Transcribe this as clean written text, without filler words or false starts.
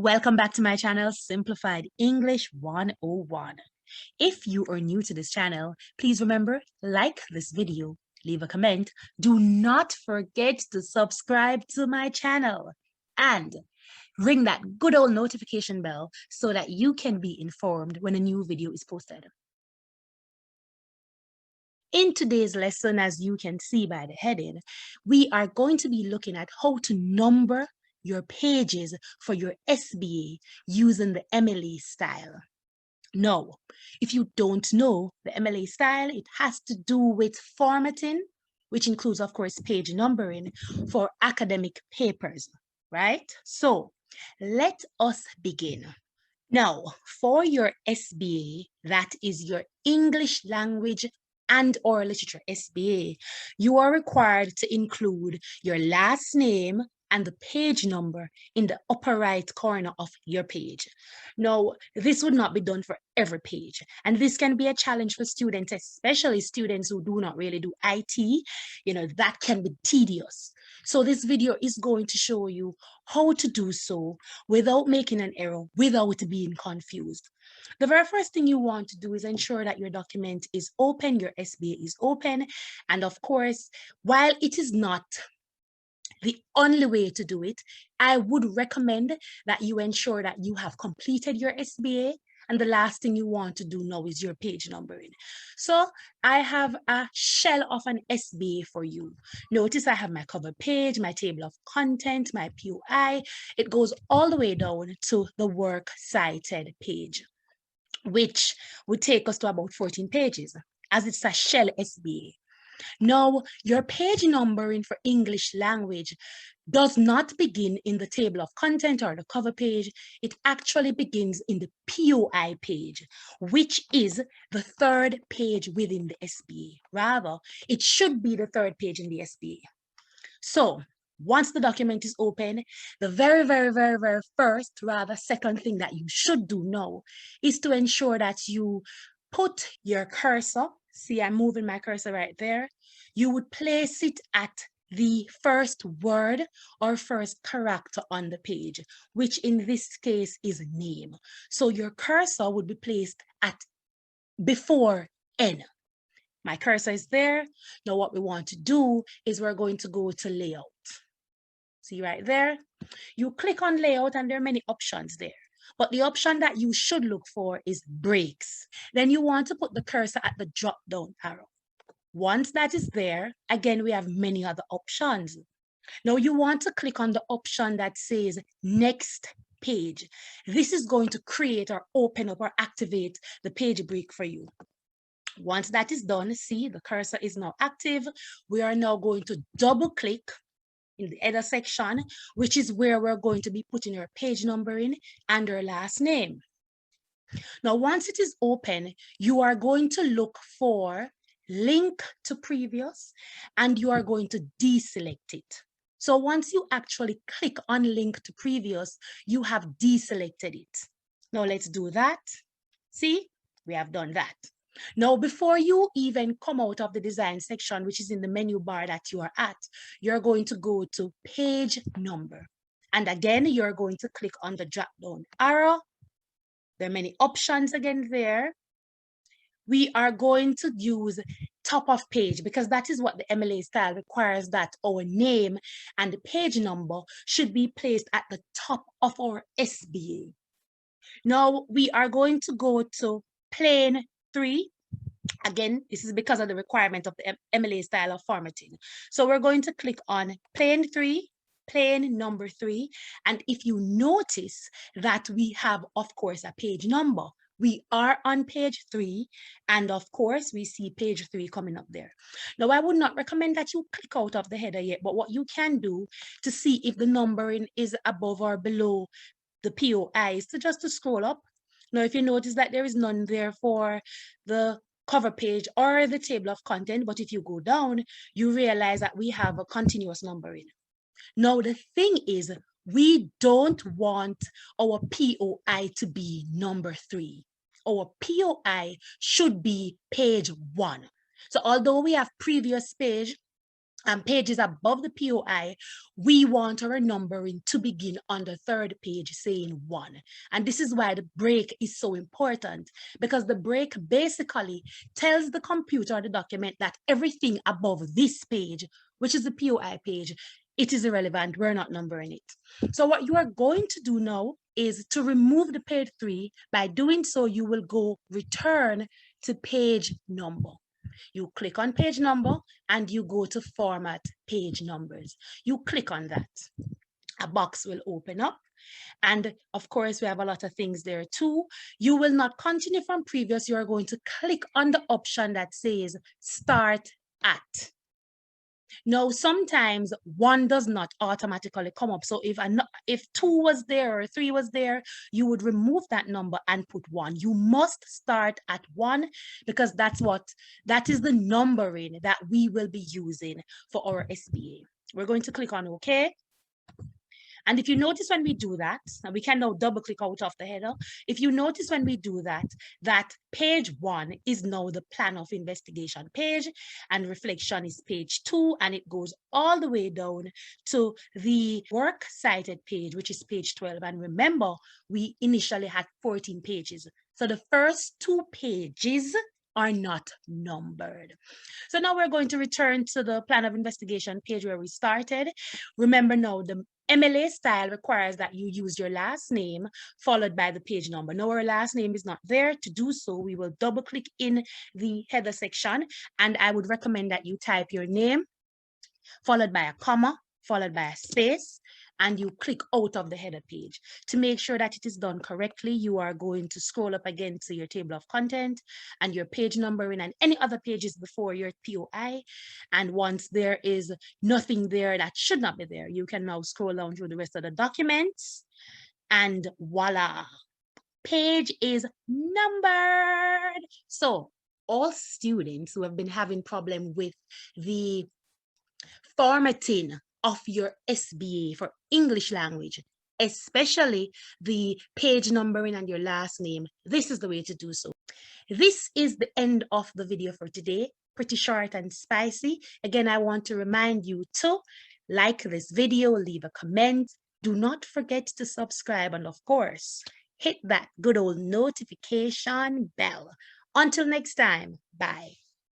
Welcome back to my channel, Simplified English 101. If you are new to this channel, please remember, like this video, leave a comment. Do not forget to subscribe to my channel and ring that good old notification bell so that you can be informed when a new video is posted. In today's lesson, as you can see by the heading, we are going to be looking at how to number your pages for your SBA using the MLA style. Now, if you don't know the MLA style, it has to do with formatting, which includes, of course, page numbering for academic papers, right? So let us begin. Now, for your SBA, that is your English Language and/or Literature SBA, you are required to include your last name and the page number in the upper right corner of your page. Now, this would not be done for every page, and this can be a challenge for students, especially students who do not really do IT. That can be tedious. So this video is going to show you how to do so without making an error, without being confused. The very first thing you want to do is ensure that your document is open, your SBA is open. And of course, while it is not the only way to do it, I would recommend that you ensure that you have completed your SBA. And the last thing you want to do now is your page numbering. So I have a shell of an SBA for you. Notice I have my cover page, my table of content, my POI. It goes all the way down to the work cited page, which would take us to about 14 pages, as it's a shell SBA. Now, your page numbering for English language does not begin in the table of content or the cover page. It actually begins in the POI page, which is the third page within the SBA. Rather, it should be the third page in the SBA. So once the document is open, the very first, rather second thing that you should do now is to ensure that you put your cursor. See, I'm moving my cursor right there. You would place it at the first word or first character on the page, which in this case is name. So your cursor would be placed at before N. My cursor is there. Now what we want to do is we're going to go to layout. See right there? You click on layout and there are many options there. But the option that you should look for is breaks. Then you want to put the cursor at the drop down arrow. Once that is there, again, we have many other options. Now you want to click on the option that says next page. This is going to create or open up or activate the page break for you. Once that is done, see the cursor is now active. We are now going to double click in the header section, which is where we're going to be putting our page numbering and our last name. Now, once it is open, you are going to look for link to previous and you are going to deselect it. So once you actually click on link to previous, you have deselected it. Now let's do that. See, we have done that. Now, before you even come out of the design section, which is in the menu bar that you are at, you're going to go to page number. And again, you're going to click on the drop down arrow. There are many options again there. We are going to use top of page because that is what the MLA style requires, that our name and the page number should be placed at the top of our SBA. Now, we are going to go to plain 3. Again, this is because of the requirement of the MLA style of formatting. So we're going to click on plain 3, plain number 3. And if you notice that we have, of course, a page number, we are on page 3. And of course, we see page 3 coming up there. Now, I would not recommend that you click out of the header yet, but what you can do to see if the numbering is above or below the POI is to scroll up. Now, if you notice that there is none there for the cover page or the table of content, but if you go down, you realize that we have a continuous numbering. Now, the thing is, we don't want our POI to be number 3. Our POI should be page 1. So although we have previous page pages above the POI, we want our numbering to begin on the third page saying 1. And this is why the break is so important, because the break basically tells the computer or the document that everything above this page, which is the POI page, it is irrelevant. We're not numbering it. So what you are going to do now is to remove the page 3. By doing so, you will go return to page number. You click on page number and you go to format page numbers. You click on that. A box will open up. And of course, we have a lot of things there too. You will not continue from previous. You are going to click on the option that says start at. Now, sometimes 1 does not automatically come up. So if 2 was there or 3 was there, you would remove that number and put 1. You must start at 1 because that is the numbering that we will be using for our SBA. We're going to click on OK. And if you notice when we do that, and we can now double click out of the header. If you notice when we do that, that page 1 is now the plan of investigation page, and reflection is page 2, and it goes all the way down to the work cited page, which is page 12. And remember, we initially had 14 pages. So the first 2 pages are not numbered. So now we're going to return to the plan of investigation page where we started. Remember now, the MLA style requires that you use your last name followed by the page number. Now our last name is not there. To do so, we will double click in the header section, and I would recommend that you type your name followed by a comma, followed by a space, and you click out of the header page. To make sure that it is done correctly, you are going to scroll up again to your table of content and your page numbering and any other pages before your POI. And once there is nothing there that should not be there, you can now scroll down through the rest of the documents, and voila, page is numbered. So all students who have been having problem with the formatting of your SBA for English language, especially the page numbering and your last name, this is the way to do so. This is the end of the video for today. Pretty short and spicy. Again, I want to remind you to like this video, leave a comment. Do not forget to subscribe, and of course, hit that good old notification bell. Until next time, bye.